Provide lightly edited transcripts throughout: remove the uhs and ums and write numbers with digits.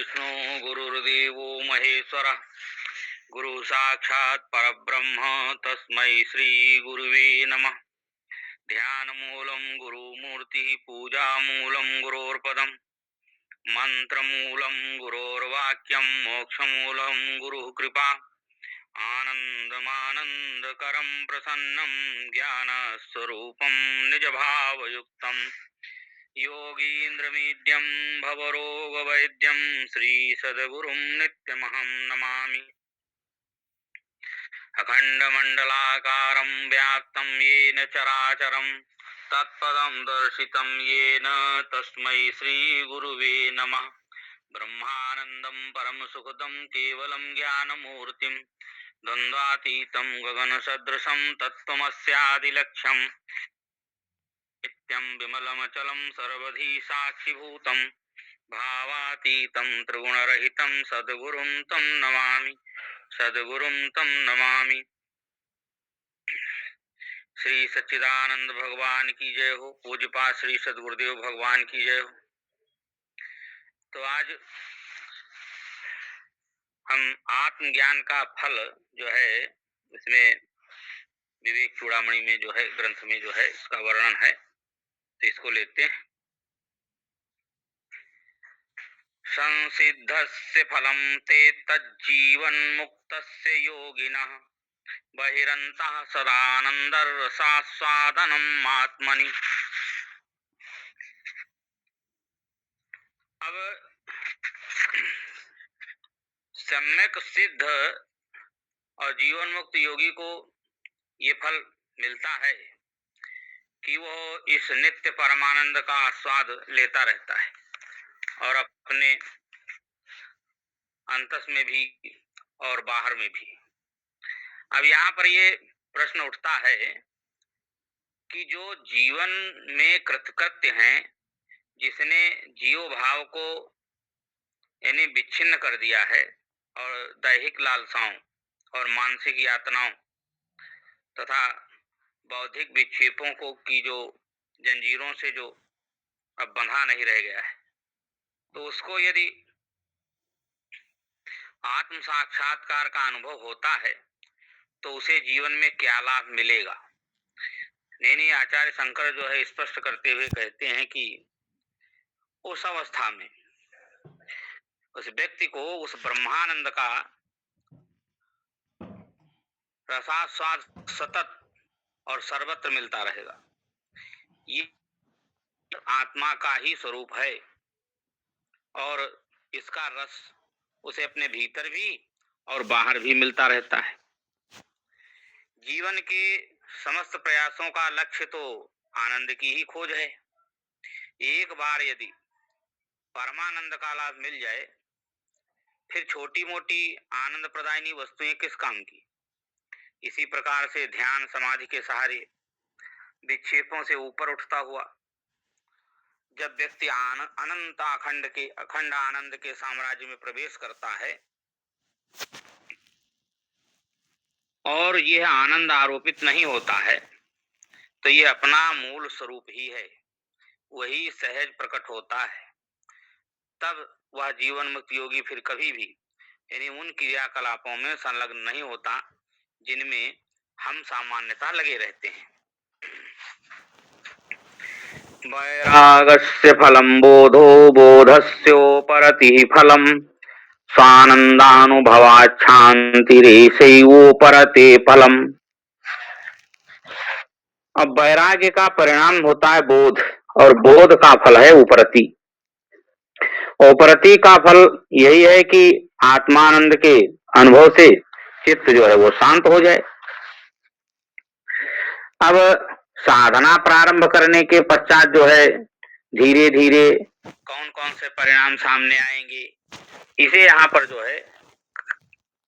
विष्णु गुरुर्देवो महेश्वरः गुरु साक्षात् परब्रह्म तस्मै श्री गुरुवे नमः। ध्यानमूलं गुरुमूर्तिः पूजामूलं गुरोर्पदम् मंत्रमूलं गुरोर्वाक्यं मोक्षमूलं गुरुः कृपा। आनन्दमानन्दकरं प्रसन्नं ज्ञानस्वरूपं निजभावयुक्तं योगीन्द्रमीड्यं भवरोगवैद्यं श्रीसद्गुरुं नित्यमहं नमामि। अखण्डमण्डलाकारं व्याप्तं येन चराचरं तत्पदं दर्शितं येन तस्मै श्रीगुरुवे नमः। ब्रह्मानन्दं परमसुखदं केवलं ज्ञानमूर्तिं द्वन्द्वातीतं गगनसदृशं तत्त्वमस्यादिलक्ष्यं नित्यं विमलमचलं सर्वधी साक्षिभूतं भावातीतं त्रिगुणरहितं सद्गुरुं तं नमामि। सद्गुरुं तं नमामि। श्री सच्चिदानंद भगवान की जय हो। पूज्यपाद श्री सद्गुरुदेव भगवान की जय हो। तो आज हम आत्मज्ञान का फल जो है इसमें विवेक चूड़ामणि में जो है ग्रंथ में जो है इसका वर्णन है, तो इसको लेते हैं। संसिद्धस्य फलं ते तज्जीवन मुक्तस्य योगिनः बहिरन्तः सदानन्दरसास्वादनम् आत्मनि। अब सम्यक सिद्ध और जीवन मुक्त योगी को ये फल मिलता है कि वो इस नित्य परमानंद का आस्वाद लेता रहता है और अपने अंतस में भी और बाहर में भी। अब यहाँ पर ये प्रश्न उठता है कि जो जीवन में कृतकृत्य हैं, जिसने जीव भाव को यानी विच्छिन्न कर दिया है और दैहिक लालसाओं और मानसिक यातनाओं तथा बौद्धिक विक्षेपों को की जो जंजीरों से जो अब बंधा नहीं रह गया है, तो उसको यदि आत्म साक्षात्कार का अनुभव होता है तो उसे जीवन में क्या लाभ मिलेगा। नहीं, आचार्य शंकर जो है स्पष्ट करते हुए कहते हैं कि उस अवस्था में उस व्यक्ति को उस ब्रह्मानंद का रसास्वाद सतत और सर्वत्र मिलता रहेगा। ये आत्मा का ही स्वरूप है और इसका रस उसे अपने भीतर भी और बाहर भी मिलता रहता है। जीवन के समस्त प्रयासों का लक्ष्य तो आनंद की ही खोज है। एक बार यदि परमानंद का लाभ मिल जाए फिर छोटी मोटी आनंद प्रदायिनी वस्तुएं किस काम की। इसी प्रकार से ध्यान समाधि के सहारे विक्षेपों से ऊपर उठता हुआ जब व्यक्ति अनंत अखंड आनंद के साम्राज्य में प्रवेश करता है और यह आनंद आरोपित नहीं होता है, तो यह अपना मूल स्वरूप ही है, वही सहज प्रकट होता है। तब वह जीवन मुक्त योगी फिर कभी भी यानी उन क्रियाकलापों में संलग्न नहीं होता जिनमें हम सामान्यता लगे रहते हैं। वैरागस्य फलं बोधो बोधस्योपरतिः फलं स्वानंदानुभवात् शान्तिरेषैवोपरते फलम्। अब वैराग्य का परिणाम होता है बोध और बोध का फल है उपरति। उपरति का फल यही है कि आत्मानंद के अनुभव से चित्त जो है वो शांत हो जाए। अब साधना प्रारंभ करने के पश्चात जो है धीरे धीरे कौन कौन से परिणाम सामने आएंगे, इसे यहाँ पर जो है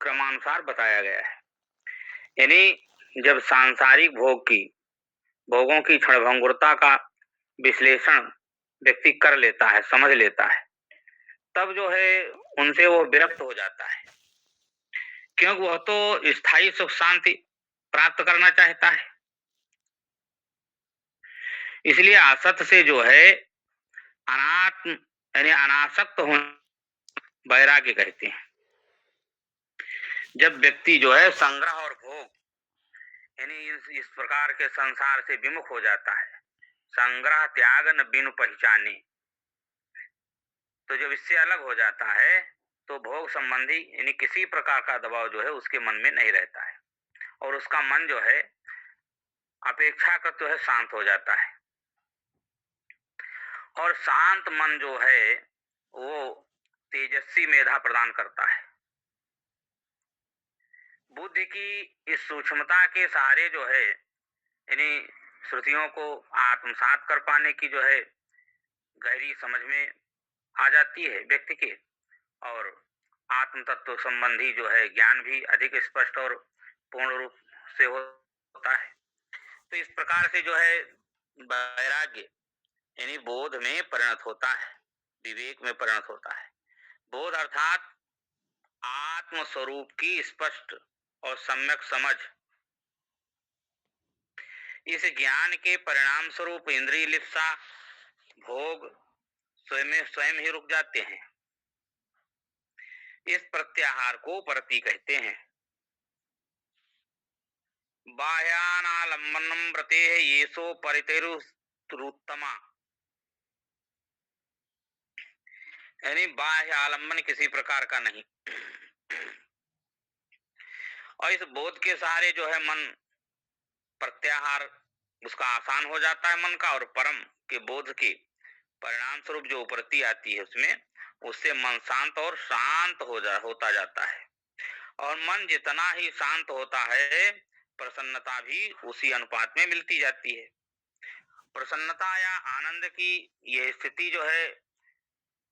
क्रमानुसार बताया गया है। यानी जब सांसारिक भोगों की क्षणभंगुरता का विश्लेषण व्यक्ति कर लेता है, समझ लेता है, तब जो है उनसे वो विरक्त हो जाता है, क्योंकि वह तो स्थायी सुख शांति प्राप्त करना चाहता है। इसलिए असत से जो है अनात्म यानी अनासक्त होने वैराग्य कहते हैं। जब व्यक्ति जो है संग्रह और भोग यानी इस प्रकार के संसार से विमुख हो जाता है, संग्रह त्याग न बिनु पहचाने, तो जब इससे अलग हो जाता है तो भोग संबंधी यानी किसी प्रकार का दबाव जो है उसके मन में नहीं रहता है और उसका मन जो है अपेक्षाकृत जो है शांत हो जाता है। और शांत मन जो है वो तेजस्वी मेधा प्रदान करता है। बुद्धि की इस सूक्ष्मता के सहारे जो है यानी श्रुतियों को आत्मसात कर पाने की जो है गहरी समझ में आ जाती है व्यक्ति के, और आत्म तत्व संबंधी जो है ज्ञान भी अधिक स्पष्ट और पूर्ण रूप से होता है। तो इस प्रकार से जो है वैराग्य यानी बोध में परिणत होता है, विवेक में परिणत होता है। बोध अर्थात आत्म स्वरूप की स्पष्ट और सम्यक समझ। इस ज्ञान के परिणाम स्वरूप इंद्रिय लिप्सा भोग स्वयं ही रुक जाते हैं। इस प्रत्याहार को परति कहते हैं। बाह्यानालंबनम व्रते येसो परितेरुत्तमा, यानी बाह्य आलंबन किसी प्रकार का नहीं। और इस बोध के सहारे जो है मन प्रत्याहार उसका आसान हो जाता है मन का, और परम के बोध के परिणाम स्वरूप जो उपरति आती है उसमें उससे मन शांत और शांत होता जाता है। और मन जितना ही शांत होता है प्रसन्नता भी उसी अनुपात में मिलती जाती है। प्रसन्नता या आनंद की यह स्थिति जो है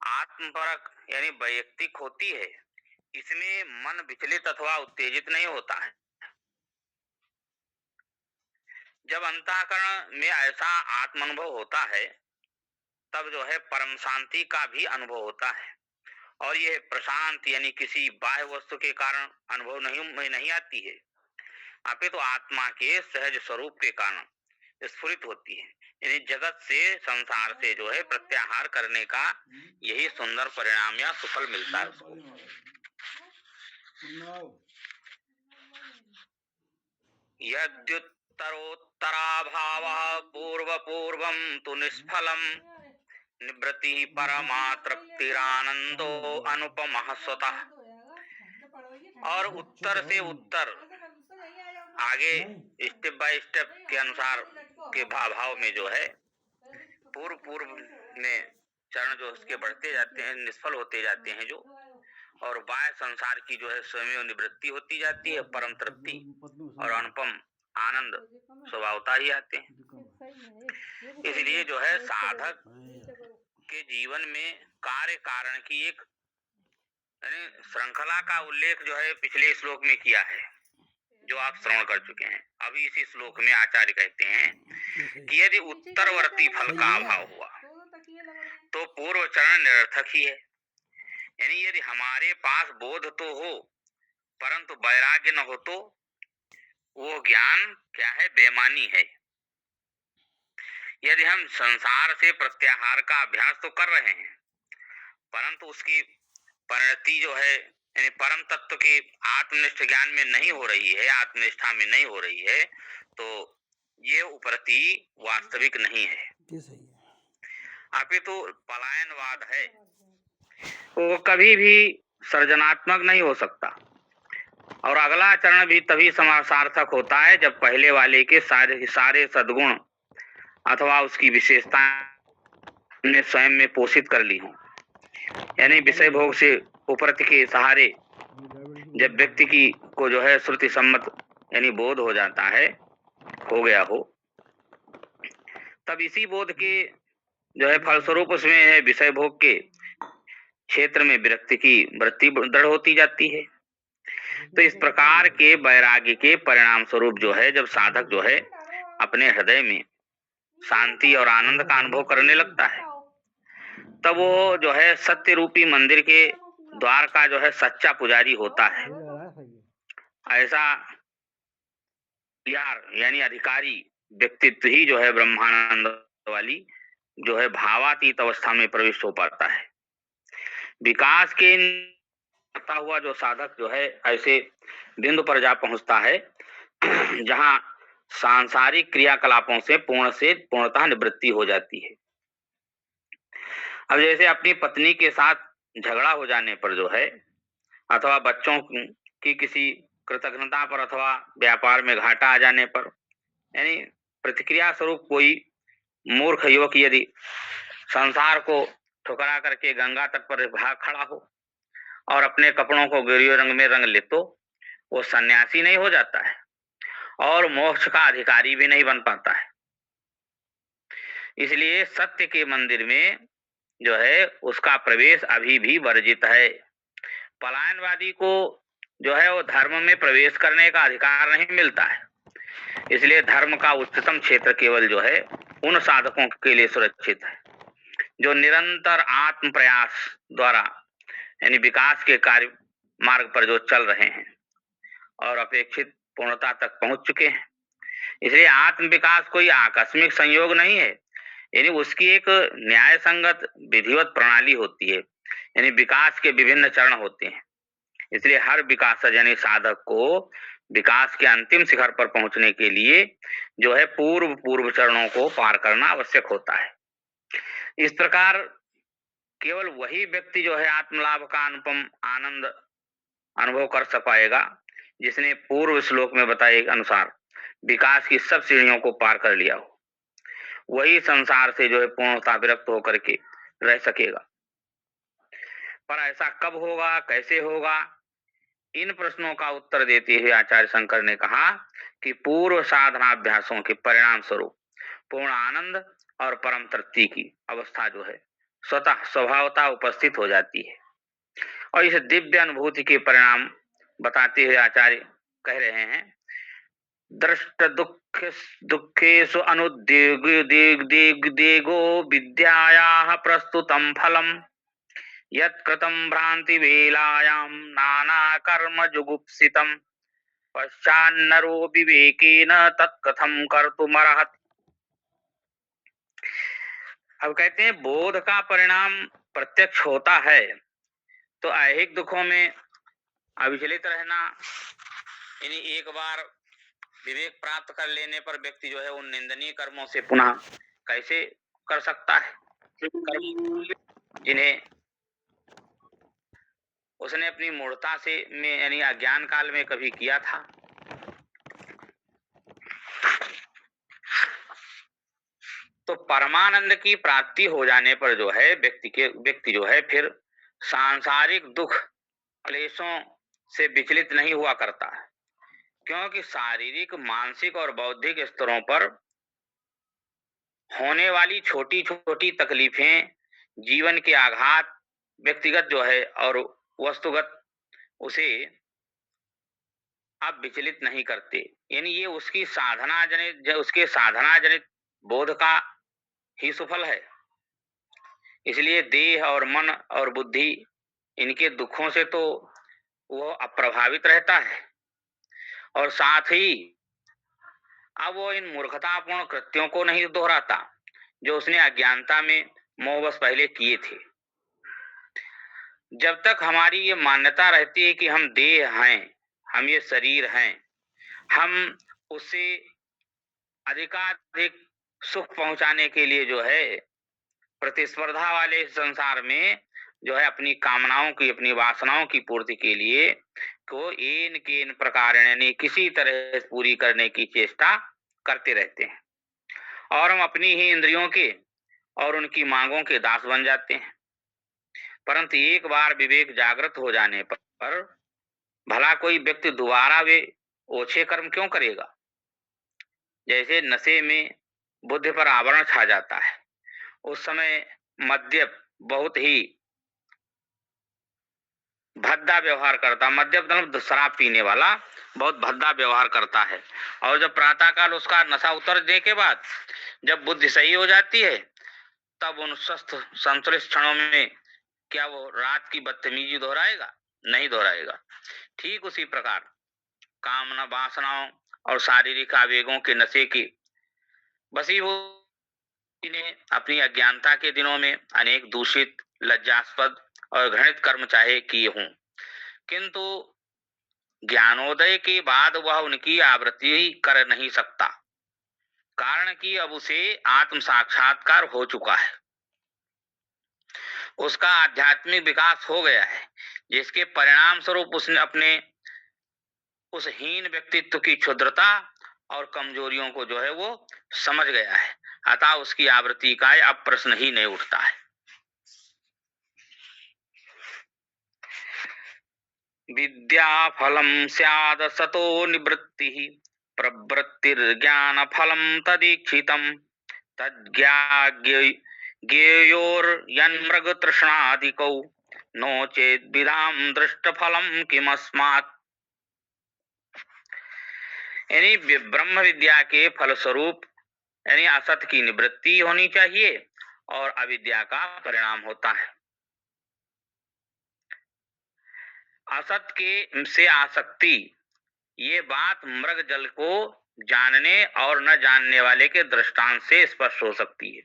आत्मपरक यानी वैयक्तिक होती है। इसमें मन विचलित अथवा उत्तेजित नहीं होता है। जब अंतःकरण में ऐसा आत्म अनुभव होता है तब जो है परम शांति का भी अनुभव होता है। और यह प्रशांत यानी किसी बाह्य वस्तु के कारण अनुभव नहीं आती है, अपितु तो आत्मा के सहज स्वरूप के कारण स्फुरित होती है। यानी जगत से संसार से जो है प्रत्याहार करने का यही सुंदर परिणाम या सुफल मिलता है उसको। यद्युत्तरोत्तराभावः पूर्वपूर्वं तु निष्फलम् निवृत्ति परमातृप्तिरानंदो अनुपमः स्वतः। और उत्तर से उत्तर आगे स्टेप बाय स्टेप के अनुसार के भाव में जो है पूर्व में चरण जो उसके बढ़ते जाते हैं, निष्फल होते जाते हैं जो, और बाह्य संसार की जो है स्वयं निवृत्ति होती जाती है, परम तृप्ति और अनुपम आनंद स्वभावता ही आते हैं। इसलिए जो है साधक के जीवन में कार्य कारण की एक श्रृंखला का उल्लेख जो है पिछले श्लोक में किया है, जो आप श्रवण कर चुके हैं। अभी इसी श्लोक में आचार्य कहते हैं कि यदि उत्तरवर्ती फल का अभाव हुआ तो पूर्व चरण निरर्थक ही है। यानी यदि हमारे पास बोध तो हो परंतु वैराग्य न हो तो वो ज्ञान क्या है, बेमानी है। यदि हम संसार से प्रत्याहार का अभ्यास तो कर रहे हैं परंतु उसकी परिणति जो है यानी परम तत्व के आत्मनिष्ठ ज्ञान में नहीं हो रही है, आत्मनिष्ठा में नहीं हो रही है, तो ये उपरति वास्तविक नहीं है, अपितु तो पलायनवाद है। वो कभी भी सृजनात्मक नहीं हो सकता। और अगला चरण भी तभी सार्थक होता है जब पहले वाले के सारे सद्गुण अथवा उसकी विशेषता ने स्वयं में पोषित कर ली हो। यानी विषय भोग से उपरति के सहारे जब व्यक्ति की को जो है श्रुति सम्मत यानी बोध हो जाता है, हो गया हो, तब इसी बोध के जो है फलस्वरूप उसमें है विषय भोग के क्षेत्र में विरक्ति की वृत्ति दृढ़ होती जाती है। तो इस प्रकार के वैराग्य के परिणाम स्वरूप जो है जब साधक जो है अपने हृदय में शांति और आनंद का अनुभव करने लगता है तब वो जो है सत्य रूपी मंदिर के द्वार का जो है सच्चा पुजारी होता है। ऐसा यानी अधिकारी व्यक्तित्व ही जो है ब्रह्मानंद वाली जो है भावातीत अवस्था में प्रविष्ट हो पाता है। विकास के करता हुआ जो साधक जो है ऐसे बिंदु पर जा पहुंचता है जहां सांसारिक क्रियाकलापों से पूर्णतः निवृत्ति हो जाती है। अब जैसे अपनी पत्नी के साथ झगड़ा हो जाने पर जो है, अथवा बच्चों की किसी कृतज्ञता पर, अथवा व्यापार में घाटा आ जाने पर, यानी प्रतिक्रिया स्वरूप कोई मूर्ख युवक यदि संसार को ठुकरा करके गंगा तट पर भाग खड़ा हो और अपने कपड़ों को गेरुए रंग में रंग ले, तो वो सन्यासी नहीं हो जाता है और मोक्ष का अधिकारी भी नहीं बन पाता है। इसलिए सत्य के मंदिर में जो है उसका प्रवेश अभी भी वर्जित है। पलायनवादी को जो है वो धर्म में प्रवेश करने का अधिकार नहीं मिलता है। इसलिए धर्म का उच्चतम क्षेत्र केवल जो है उन साधकों के लिए सुरक्षित है जो निरंतर आत्म प्रयास द्वारा यानी विकास के कार्य मार्ग पर जो चल रहे हैं और अपेक्षित पूर्णता तक पहुंच चुके हैं। इसलिए आत्म विकास कोई आकस्मिक संयोग नहीं है, यानी उसकी एक न्याय संगत विधिवत प्रणाली होती है, यानी विकास के विभिन्न चरण होते हैं। इसलिए हर विकास यानी साधक को विकास के अंतिम शिखर पर पहुंचने के लिए जो है पूर्व चरणों को पार करना आवश्यक होता है। इस प्रकार केवल वही व्यक्ति जो है आत्मलाभ का अनुपम आनंद अनुभव कर सक पाएगा जिसने पूर्व श्लोक में बताए अनुसार विकास की सब सीढ़ियों को पार कर लिया हो। वही संसार से जो है पूर्णतः विरक्त होकर के रह सकेगा। पर ऐसा कब होगा, कैसे होगा, इन प्रश्नों का उत्तर देते हुए आचार्य शंकर ने कहा कि पूर्व साधनाभ्यासों के परिणाम स्वरूप पूर्ण आनंद और परम तृप्ति की अवस्था जो है स्वतः स्वभावतः उपस्थित हो जाती है। और इस दिव्य अनुभूति के परिणाम बताते हुए आचार्य कह रहे हैं, दृष्ट दुःखेषु अनुद्वेगो विद्यायाः प्रस्तुतं फलम् यत्कृतं भ्रांति वेलायां नाना कर्म जुगुप्सितं पश्चान्नरो विवेकेन तत्कथं कर्तुमर्हति। अब कहते हैं बोध का परिणाम प्रत्यक्ष होता है तो ऐहिक दुखों में अविचलित रहना, यानी एक बार विवेक प्राप्त कर लेने पर व्यक्ति जो है उन निंदनीय कर्मों से पुनः कैसे कर सकता है कर्म जिन्हें उसने अपनी मूढ़ता से में यानी अज्ञान काल में कभी किया था। तो परमानंद की प्राप्ति हो जाने पर जो है व्यक्ति जो है फिर सांसारिक दुख क्लेशों से विचलित नहीं हुआ करता है, क्योंकि शारीरिक, मानसिक और बौद्धिक स्तरों पर होने वाली छोटी छोटी तकलीफें, जीवन के आघात व्यक्तिगत जो है और वस्तुगत उसे अब विचलित नहीं करते, यानी ये उसके साधना जनित बोध का ही सुफल है। इसलिए देह और मन और बुद्धि इनके दुखों से तो वो अप्रभावित रहता है और साथ ही अब वो इन मूर्खतापूर्ण कृत्यों को नहीं दोहराता जो उसने अज्ञानता में मोहवश पहले किए थे। जब तक हमारी ये मान्यता रहती है कि हम देह हैं, हम ये शरीर हैं, हम उससे अधिकाधिक सुख पहुंचाने के लिए जो है प्रतिस्पर्धा वाले संसार में जो है अपनी कामनाओं की, अपनी वासनाओं की पूर्ति के लिए को इन के इन प्रकार यानी किसी तरह पूरी करने की चेष्टा करते रहते हैं और हम अपनी ही इंद्रियों के और उनकी मांगों के दास बन जाते हैं। परंतु एक बार विवेक जागृत हो जाने पर भला कोई व्यक्ति दोबारा वे ओछे कर्म क्यों करेगा। जैसे नशे में बुद्धि पर आवरण छा जाता है, उस समय मद्यप बहुत ही भद्दा व्यवहार करता, मद्यप मतलब शराब पीने वाला बहुत भद्दा व्यवहार करता है, और जब प्रातःकाल उसका नशा उतरने के बाद जब बुद्धि सही हो जाती है तब उन स्वस्थ संतुलित क्षणों में क्या वो रात की बदतमीजी दोहराएगा? नहीं दोहराएगा। ठीक उसी प्रकार कामना, वासनाओं और शारीरिक आवेगों के नशे की बसी वो ने अपनी अज्ञानता के दिनों में अनेक दूषित, लज्जास्पद और घृणित कर्म चाहे किए हों, किंतु ज्ञानोदय के बाद वह उनकी आवृत्ति कर नहीं सकता, कारण कि अब उसे आत्म साक्षात्कार हो चुका है, उसका आध्यात्मिक विकास हो गया है, जिसके परिणाम स्वरूप उसने अपने उस हीन व्यक्तित्व की क्षुद्रता और कमजोरियों को जो है वो समझ गया है। अतः उसकी आवृत्ति का अब प्रश्न ही नहीं उठता है। विद्या फलम स्याद सतो निवृत्ति प्रवृत्तिर्ज्ञान फलम तदीक्षितम तज्ञेयोर्यन्मृग तृष्णादिकौ नो चेद विदाम दृष्ट फलम किमस्मात्। यानी ब्रह्म विद्या के फलस्वरूप यानी असत की निवृत्ति होनी चाहिए और अविद्या का परिणाम होता है। असत के से आसक्ति, ये बात मृग जल को जानने और न जानने वाले के दृष्टांत से स्पष्ट हो सकती है,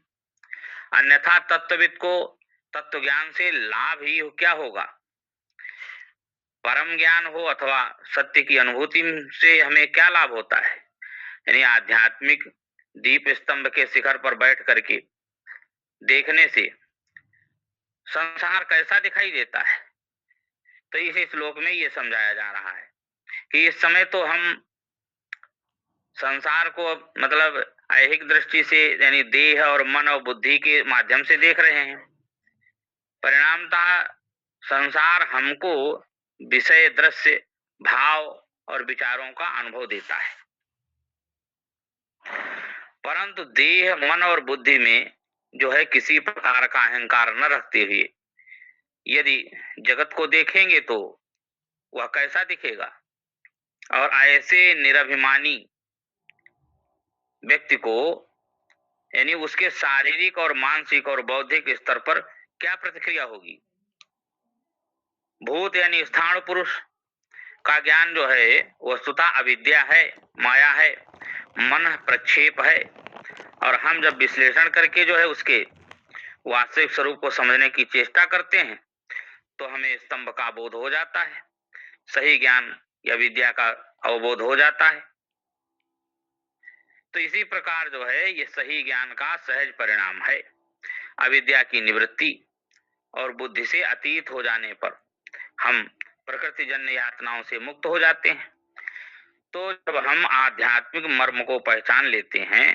अन्यथा तत्वविद को तत्व ज्ञान से लाभ ही क्या होगा। परम ज्ञान हो अथवा सत्य की अनुभूति से हमें क्या लाभ होता है। यानी आध्यात्मिक दीप स्तंभ के शिखर पर बैठ करके देखने से संसार कैसा दिखाई देता है, तो इस श्लोक में ये समझाया जा रहा है कि इस समय तो हम संसार को मतलब ऐहिक दृष्टि से यानी देह और मन और बुद्धि के माध्यम से देख रहे हैं। परिणामतः संसार हमको विषय, दृश्य, भाव और विचारों का अनुभव देता है, परंतु देह, मन और बुद्धि में जो है किसी प्रकार का अहंकार न रखते हुए यदि जगत को देखेंगे तो वह कैसा दिखेगा। और ऐसे निरभिमानी व्यक्ति को यानी उसके शारीरिक और मानसिक और बौद्धिक स्तर पर क्या प्रतिक्रिया होगी। भूत यानी स्थाणु पुरुष का ज्ञान जो है वस्तुतः अविद्या है, माया है, मन प्रक्षेप है, और हम जब विश्लेषण करके जो है उसके वास्तविक स्वरूप को समझने की चेष्टा करते हैं तो हमें स्तंभ का बोध हो जाता है, सही ज्ञान या विद्या का अवबोध हो जाता है। तो इसी प्रकार जो है ये सही ज्ञान का सहज परिणाम है। अविद्या की निवृत्ति और बुद्धि से अतीत हो जाने पर हम प्रकृति जन्य यातनाओं से मुक्त हो जाते हैं। तो जब हम आध्यात्मिक मर्म को पहचान लेते हैं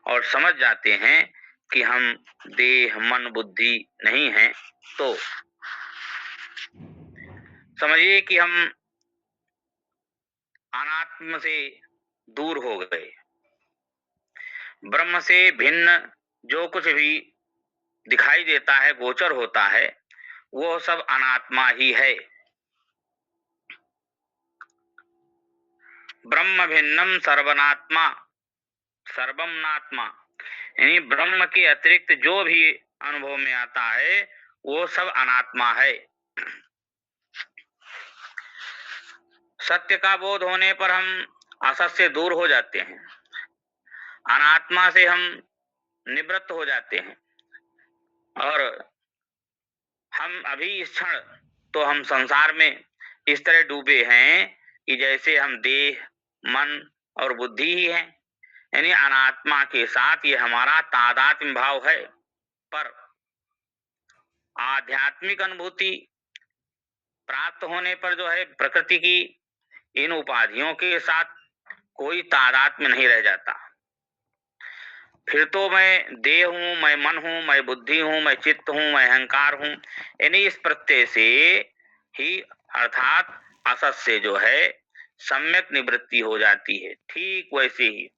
और समझ जाते हैं कि हम देह, मन, बुद्धि नहीं हैं, तो समझिए कि हम अनात्म से दूर हो गए। ब्रह्म से भिन्न जो कुछ भी दिखाई देता है, गोचर होता है, वो सब अनात्मा ही है। ब्रह्म भिन्नम सर्वनात्मा सर्वम नात्मा, यानी ब्रह्म के अतिरिक्त जो भी अनुभव में आता है वो सब अनात्मा है। सत्य का बोध होने पर हम असत से दूर हो जाते हैं, अनात्मा से हम निवृत्त हो जाते हैं, और हम अभी इस क्षण तो हम संसार में इस तरह डूबे हैं कि जैसे हम देह, मन और बुद्धि ही हैं, यानी अनात्मा के साथ ये हमारा तादात्म्य भाव है। पर आध्यात्मिक अनुभूति प्राप्त होने पर जो है प्रकृति की इन उपाधियों के साथ कोई तादात्म्य नहीं रह जाता। फिर तो मैं देह हूं, मैं मन हूं, मैं बुद्धि हूं, मैं चित्त हूं, मैं अहंकार हूं, यानी इस प्रत्यय से ही अर्थात असत से जो है सम्यक निवृत्ति हो जाती है। ठीक वैसे ही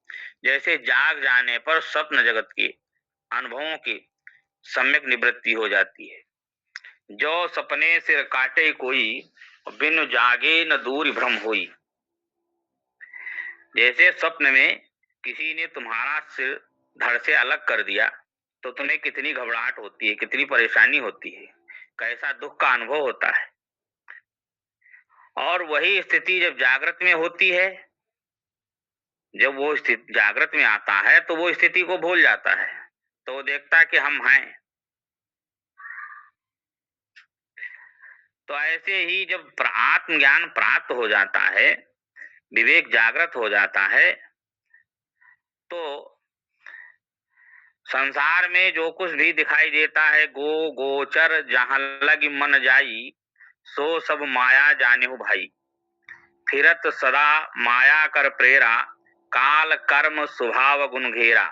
जैसे जाग जाने पर स्वप्न जगत के अनुभवों की सम्यक निवृत्ति हो जाती है। जो सपने सिर काटे कोई, बिन जागे न दूर भ्रम होई। जैसे स्वप्न में किसी ने तुम्हारा सिर धड़ से अलग कर दिया तो तुम्हें कितनी घबराहट होती है, कितनी परेशानी होती है, कैसा दुख का अनुभव होता है। और वही स्थिति जब जागृत में होती है, जब वो स्थिति जागृत में आता है तो वो स्थिति को भूल जाता है, तो वो देखता है कि हम हैं। तो ऐसे ही जब आत्मज्ञान प्राप्त हो जाता है, विवेक जागृत हो जाता है, तो संसार में जो कुछ भी दिखाई देता है, गोचर जहां लग मन जाई, सो सब माया जानेहु भाई। फिरत सदा माया कर प्रेरा, काल कर्म स्वभाव गुण घेरा।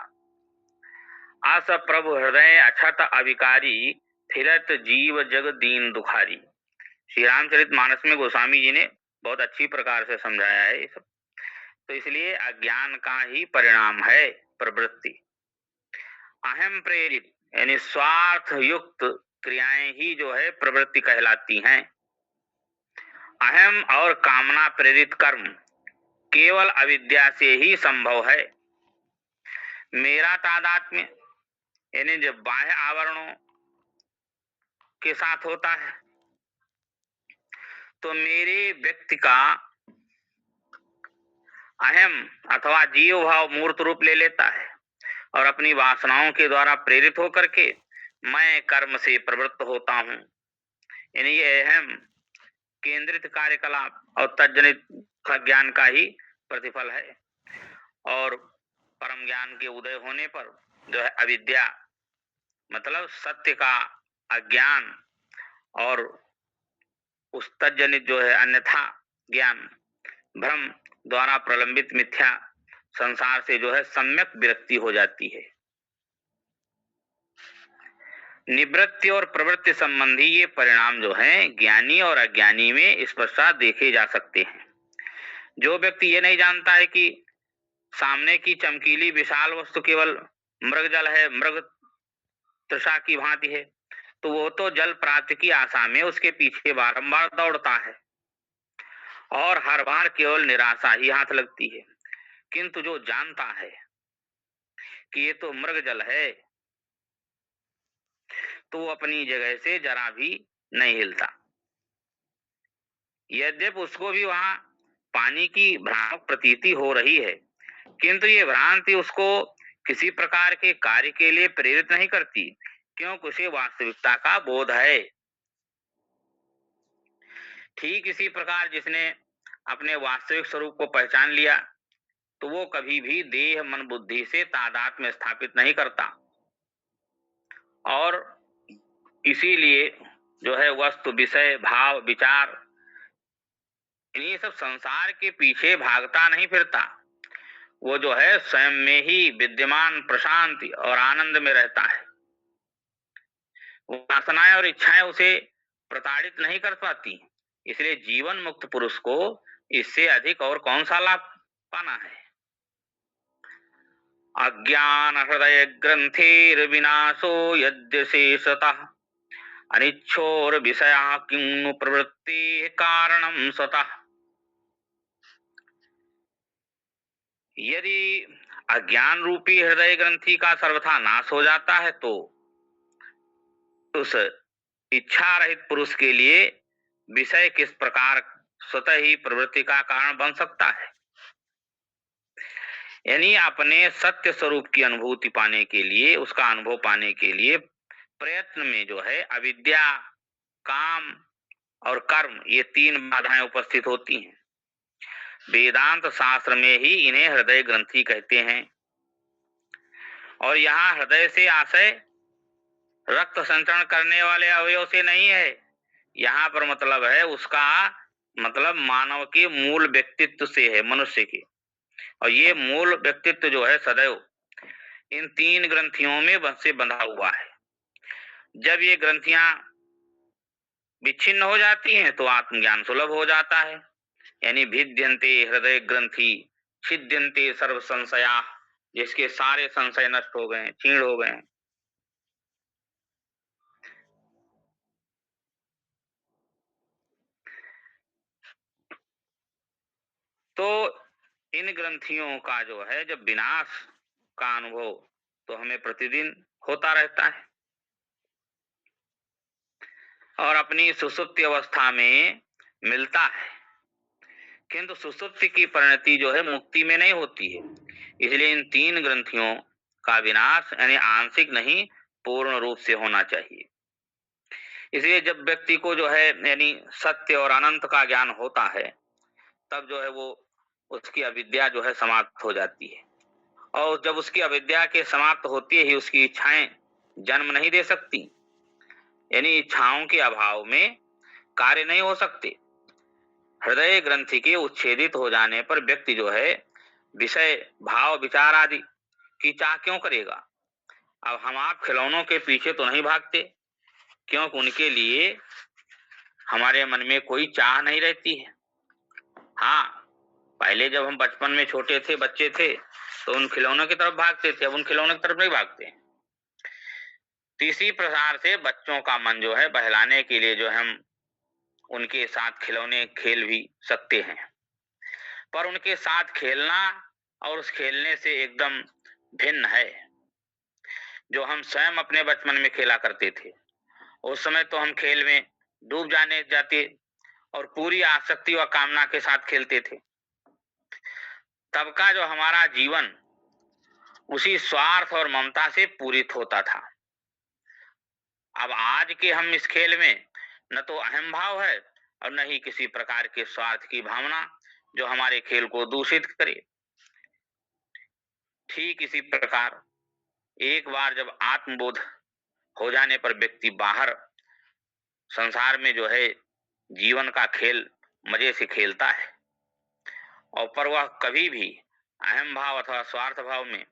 अस प्रभु हृदय अछत अविकारी, फिरत जीव जग दीन दुखारी। श्री रामचरित मानस में गोस्वामी जी ने बहुत अच्छी प्रकार से समझाया है ये सब। तो इसलिए अज्ञान का ही परिणाम है प्रवृत्ति। अहम प्रेरित यानी स्वार्थ युक्त क्रियाएं ही जो है प्रवृत्ति कहलाती हैं। अहम और कामना प्रेरित कर्म केवल अविद्या से ही संभव है। मेरा तादात्म्य यानी जब बाह्य आवरणों के साथ होता है, तो मेरे व्यक्ति का अहम अथवा जीव भाव मूर्त रूप ले लेता है और अपनी वासनाओं के द्वारा प्रेरित होकर के मैं कर्म से प्रवृत्त होता हूं। यानी ये अहम केंद्रित कार्यकलाप और तज्जनित ज्ञान का ही प्रतिफल है। और परम ज्ञान के उदय होने पर जो है अविद्या मतलब सत्य का अज्ञान और उस तज्जनित जो है अन्यथा ज्ञान भ्रम द्वारा प्रलंबित मिथ्या संसार से जो है सम्यक विरक्ति हो जाती है। निवृत्ति और प्रवृत्ति संबंधी ये परिणाम जो हैं ज्ञानी और अज्ञानी में इस पश्चात देखे जा सकते हैं। जो व्यक्ति ये नहीं जानता है कि सामने की चमकीली विशाल वस्तु केवल मृग जल है, मृग तृषा की भांति है, तो वो तो जल प्राप्ति की आशा में उसके पीछे बारंबार दौड़ता है और हर बार केवल निराशा ही हाथ लगती है। किंतु जो जानता है कि ये तो मृग जल है, तो वो अपनी जगह से जरा भी नहीं हिलता। यद्यपि उसको भी वहां पानी की भ्रामक प्रतीति हो रही है, किंतु ये भ्रांति उसको किसी प्रकार के कार्य के लिए प्रेरित नहीं करती, क्योंकि उसे वास्तविकता का बोध है। ठीक इसी प्रकार जिसने अपने वास्तविक स्वरूप को पहचान लिया, तो वो कभी भी देह मन बुद्धि से तादात्म्य स्थापित नहीं करता और इसीलिए जो है वस्तु विषय भाव विचार ये सब संसार के पीछे भागता नहीं फिरता। वो जो है स्वयं में ही विद्यमान प्रशांति और आनंद में रहता है। वासनाएं और इच्छाएं उसे प्रताड़ित नहीं कर पाती। इसलिए जीवन मुक्त पुरुष को इससे अधिक और कौन सा लाभ पाना है। अज्ञान हृदय ग्रंथेर विनाशो यद्य शेषतः, अनिच्छोर विषया किं प्रवृत्ति कारणम स्वतः। यदि अज्ञान रूपी हृदय ग्रंथि का सर्वथा नाश हो जाता है, तो उस इच्छा रहित पुरुष के लिए विषय किस प्रकार स्वतः ही प्रवृत्ति का कारण बन सकता है। यानी अपने सत्य स्वरूप की अनुभूति पाने के लिए, उसका अनुभव पाने के लिए प्रयत्न में जो है अविद्या, काम और कर्म ये तीन बाधाएं उपस्थित होती हैं। वेदांत शास्त्र में ही इन्हें हृदय ग्रंथि कहते हैं। और यहाँ हृदय से आशय रक्त संचरण करने वाले अवयव से नहीं है। यहाँ पर मतलब है उसका मतलब मानव के मूल व्यक्तित्व से है, मनुष्य के। और ये मूल व्यक्तित्व जो है सदैव इन तीन ग्रंथियों में से बंधा हुआ है। जब ये ग्रंथियां विच्छिन्न हो जाती हैं तो आत्मज्ञान सुलभ हो जाता है। यानी भिद्यन्ते हृदय ग्रंथि छिद्यन्ते सर्व संशया, जिसके सारे संशय नष्ट हो गए, क्षीण हो गए। तो इन ग्रंथियों का जो है जब विनाश का अनुभव तो हमें प्रतिदिन होता रहता है और अपनी सुसुप्ति अवस्था में मिलता है, किंतु सुसुप्ति की परिणति जो है मुक्ति में नहीं होती है। इसलिए इन तीन ग्रंथियों का विनाश यानी आंशिक नहीं पूर्ण रूप से होना चाहिए। इसलिए जब व्यक्ति को जो है यानी सत्य और अनंत का ज्ञान होता है, तब जो है वो उसकी अविद्या जो है समाप्त हो जाती है। और जब उसकी अविद्या के समाप्त होती ही उसकी इच्छाएं जन्म नहीं दे सकती, यानी इच्छाओं के अभाव में कार्य नहीं हो सकते। हृदय ग्रंथि के उच्छेदित हो जाने पर व्यक्ति जो है विषय भाव विचार आदि की चाह क्यों करेगा। अब हम आप खिलौनों के पीछे तो नहीं भागते, क्योंकि उनके लिए हमारे मन में कोई चाह नहीं रहती है। हाँ, पहले जब हम बचपन में छोटे थे, बच्चे थे, तो उन खिलौनों की तरफ भागते थे, अब उन खिलौनों की तरफ नहीं भागते। तो इसी प्रकार से बच्चों का मन जो है बहलाने के लिए जो हम उनके साथ खिलौने खेल भी सकते हैं, पर उनके साथ खेलना और उस खेलने से एकदम भिन्न है। जो हम स्वयं अपने बचपन में खेला करते थे, उस समय तो हम खेल में डूब जाते और पूरी आसक्ति व कामना के साथ खेलते थे। तब का जो हमारा जीवन उसी स्वार्थ और ममता से पूरित होता था। अब आज के हम इस खेल में न तो अहम भाव है और न ही किसी प्रकार के स्वार्थ की भावना जो हमारे खेल को दूषित करे। ठीक इसी प्रकार एक बार जब आत्मबोध हो जाने पर व्यक्ति बाहर संसार में जो है जीवन का खेल मजे से खेलता है, और पर वह कभी भी अहम भाव अथवा स्वार्थ भाव में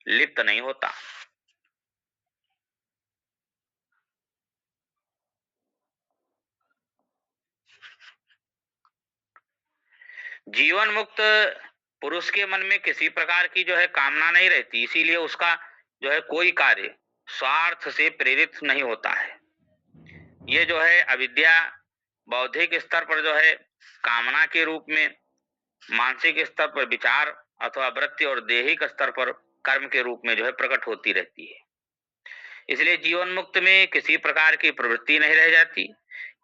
लिप्त नहीं होता। जीवन मुक्त पुरुष के मन में किसी प्रकार की जो है कामना नहीं रहती, इसीलिए उसका जो है कोई कार्य स्वार्थ से प्रेरित नहीं होता है। ये जो है अविद्या बौद्धिक स्तर पर जो है कामना के रूप में, मानसिक स्तर पर विचार अथवा वृत्ति और दैहिक स्तर पर कर्म के रूप में जो है प्रकट होती रहती है। इसलिए जीवन मुक्त में किसी प्रकार की प्रवृत्ति नहीं रह जाती,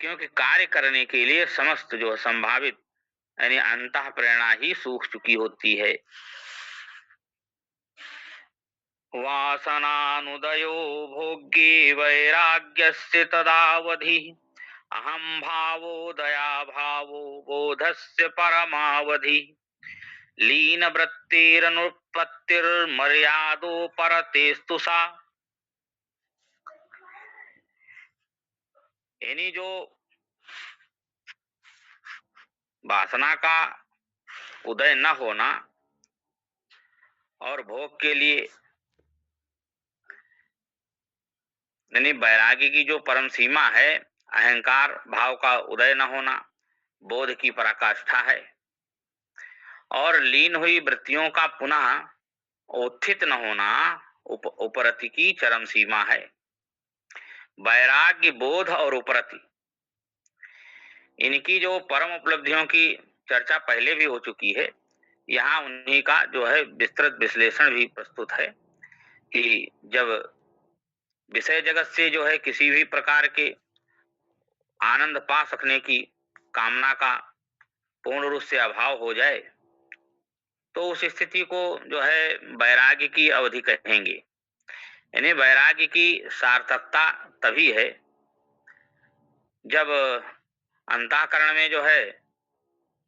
क्योंकि कार्य करने के लिए समस्त जो संभावित यानी अंतः प्रेरणा ही सूख चुकी होती है। वासनानुदयो भोग्ये वैराग्यस्य तदावधि अहम भावो दया भावो बोधस्य परमावधि लीन वृत्तिरनुत्पत्तिर्मर्यादो परतेस्तु सा। यानी जो वासना का उदय न होना और भोग के लिए यानी वैराग्य की जो परम सीमा है, अहंकार भाव का उदय न होना बोध की पराकाष्ठा है, और लीन हुई वृत्तियों का पुनः उत्थित न होना उपरति की चरम सीमा है। वैराग्य बोध और उपरति, इनकी जो परम उपलब्धियों की चर्चा पहले भी हो चुकी है। यहाँ उन्हीं का जो है विस्तृत विश्लेषण भी प्रस्तुत है कि जब विषय जगत से जो है किसी भी प्रकार के आनंद पा सकने की कामना का पूर्ण रूप से अभाव हो जाए, तो उस स्थिति को जो है वैराग्य की अवधि कहेंगे। यानी वैराग्य की सार्थकता तभी है जब अंतःकरण में जो है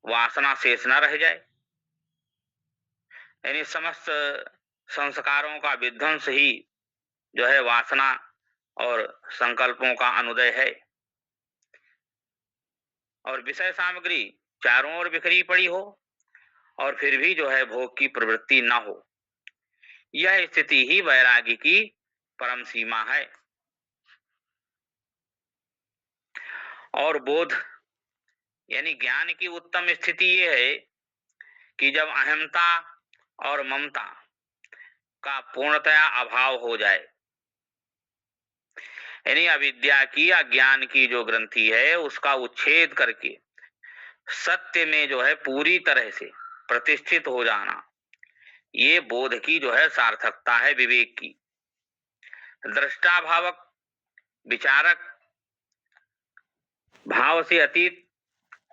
वासना शेष न रह जाए, यानी समस्त संस्कारों का विध्वंस ही जो है वासना और संकल्पों का अनुदय है, और विषय सामग्री चारों ओर बिखरी पड़ी हो और फिर भी जो है भोग की प्रवृत्ति न हो, यह स्थिति ही वैराग्य की परम सीमा है। और बोध यानी ज्ञान की उत्तम स्थिति यह है कि जब अहमता और ममता का पूर्णतया अभाव हो जाए, यानी अविद्या की अज्ञान की जो ग्रंथि है उसका उच्छेद करके सत्य में जो है पूरी तरह से प्रतिष्ठित हो जाना, ये बोध की जो है सार्थकता है, विवेक की। दृष्टा भावक विचारक भाव से अतीत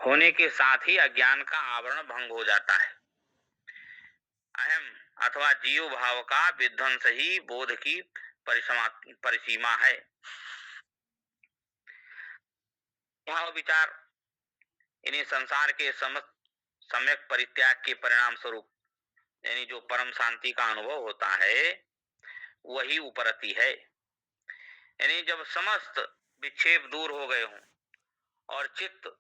होने के साथ ही अज्ञान का आवरण भंग हो जाता है। अहम अथवा जीव भाव का विध्वंस ही बोध की परिसीमा है। यह विचार इन्हीं संसार के समस्त सम्यक परित्याग के परिणाम स्वरूप यानी जो परम शांति का अनुभव होता है वही उपरति है। यानी जब समस्त विक्षेप दूर हो गए हों और चित्त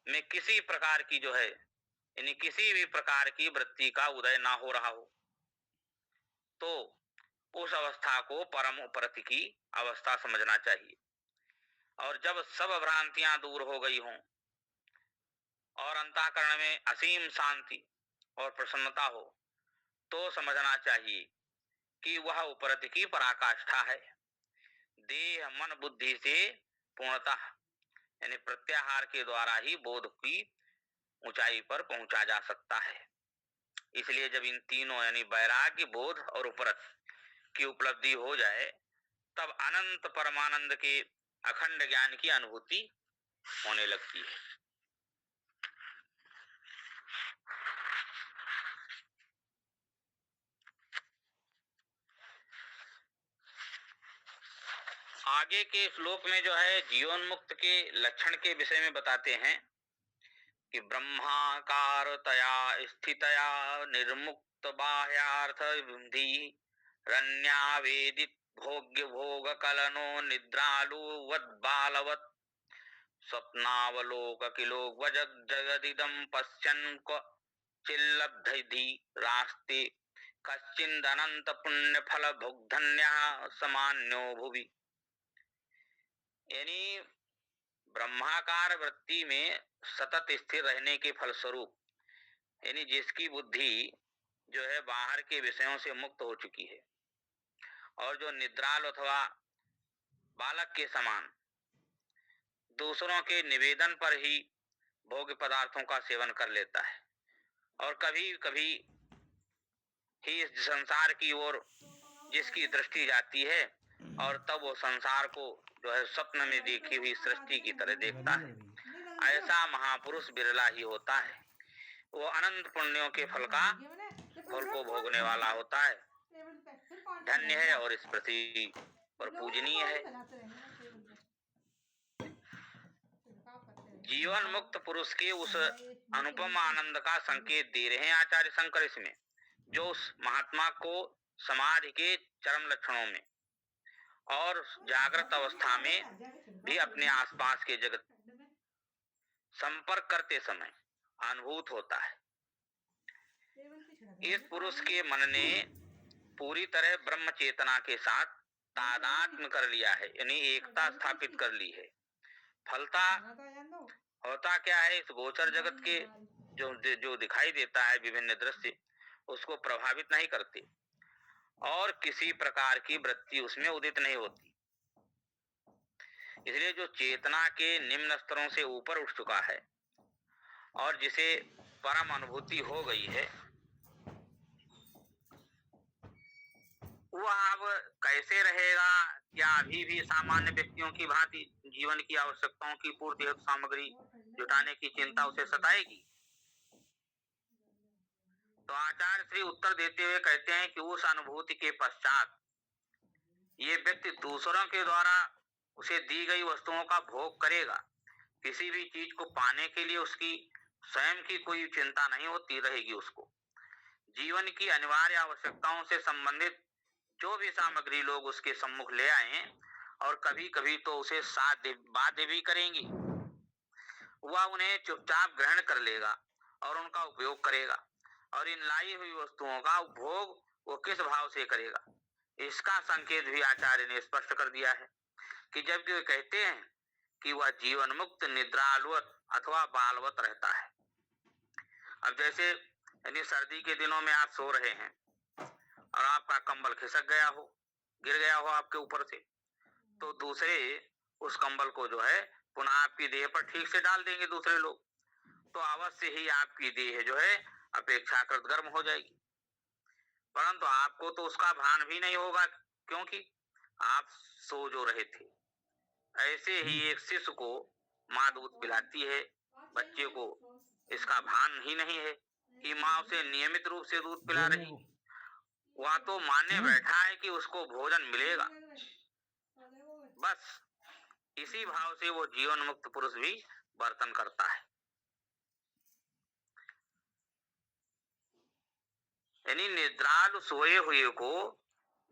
में किसी प्रकार की जो है यानी किसी भी प्रकार की वृत्ति का उदय ना हो रहा हो, तो उस अवस्था को परम उपरति की अवस्था समझना चाहिए। और जब सब भ्रांतियां दूर हो गई हों और अंतःकरण में असीम शांति और प्रसन्नता हो, तो समझना चाहिए कि वह उपरति की पराकाष्ठा है। देह मन बुद्धि से पूर्णतः यानी प्रत्याहार के द्वारा ही बोध की ऊंचाई पर पहुंचा जा सकता है। इसलिए जब इन तीनों यानी वैराग्य, बोध और उपरत की उपलब्धि हो जाए, तब अनंत परमानंद के अखंड ज्ञान की अनुभूति होने लगती है। आगे के श्लोक में जो है जीवन मुक्त के लक्षण के विषय में बताते हैं कि ब्रह्माकारतया स्थितया निर्मुक्त बाह्यार्थ विधि रन्यावेदित भोग्य भोग कलनो निद्रालु वद्बालवत् स्वप्नावलोक किलो जगदिदं पश्यन् चिल्लब्धि रास्ते कश्चिदनंत पुण्य फल भुग्धन्यः समान्यो भुवि। यानी ब्रह्माकार वृत्ति में सतत स्थिर रहने के फलस्वरूप यानी जिसकी बुद्धि जो है बाहर के विषयों से मुक्त हो चुकी है और जो निद्राल अथवा बालक के समान दूसरों के निवेदन पर ही भोग्य पदार्थों का सेवन कर लेता है और कभी कभी ही इस संसार की ओर जिसकी दृष्टि जाती है और तब वो संसार को जो है स्वप्न में देखी हुई सृष्टि की तरह देखता है, ऐसा महापुरुष बिरला ही होता है। वो अनंत पुण्यों के फल को भोगने वाला होता है, धन्य है और इस पृथ्वी पर पूजनीय है। जीवन मुक्त पुरुष के उस अनुपम आनंद का संकेत दे रहे हैं आचार्य शंकर इसमें, जो उस महात्मा को समाधि के चरम लक्षणों में और जागृत अवस्था में भी अपने आसपास के जगत संपर्क करते समय अनुभूत होता है। इस पुरुष के मन ने पूरी तरह ब्रह्म चेतना के साथ तादात्म्य कर लिया है, यानी एकता स्थापित कर ली है। फलता होता क्या है, इस गोचर जगत के जो दिखाई देता है विभिन्न दृश्य, उसको प्रभावित नहीं करते और किसी प्रकार की वृत्ति उसमें उदित नहीं होती। इसलिए जो चेतना के निम्न स्तरों से ऊपर उठ चुका है और जिसे परम अनुभूति हो गई है, वह अब कैसे रहेगा? क्या अभी भी सामान्य व्यक्तियों की भांति जीवन की आवश्यकताओं की पूर्ति हेतु सामग्री जुटाने की चिंता उसे सताएगी? तो आचार्य श्री उत्तर देते हुए कहते हैं कि उस अनुभूति के पश्चात ये व्यक्ति दूसरों के द्वारा उसे दी गई वस्तुओं का भोग करेगा। किसी भी चीज को पाने के लिए उसकी स्वयं की कोई चिंता नहीं होती रहेगी। उसको जीवन की अनिवार्य आवश्यकताओं से संबंधित जो भी सामग्री लोग उसके सम्मुख ले आए और कभी कभी तो उसे बाध्य भी करेंगी, वह उन्हें चुपचाप ग्रहण कर लेगा और उनका उपयोग करेगा। और इन लाई हुई वस्तुओं का उपभोग वो किस भाव से करेगा, इसका संकेत भी आचार्य ने स्पष्ट कर दिया है कि जब वे कहते हैं कि वह जीवन मुक्त निद्रालुवत अथवा बालवत रहता है। अब जैसे यानी सर्दी के दिनों में आप सो रहे हैं और आपका कंबल खिसक गया हो, गिर गया हो आपके ऊपर से, तो दूसरे उस कंबल को जो है पुनः आपकी देह पर ठीक से डाल देंगे दूसरे लोग, तो अवश्य ही आपकी देह जो है अपेक्षाकृत गर्म हो जाएगी। परंतु आपको तो उसका भान भी नहीं होगा, क्योंकि आप सो जो रहे थे। ऐसे ही एक शिशु को माँ दूध पिलाती है, बच्चे को इसका भान ही नहीं है कि माँ उसे नियमित रूप से दूध पिला रही। वह तो माने बैठा है कि उसको भोजन मिलेगा, बस इसी भाव से वो जीवन मुक्त पुरुष भी वर्तन करता है। यानी निद्रालु सोए हुए को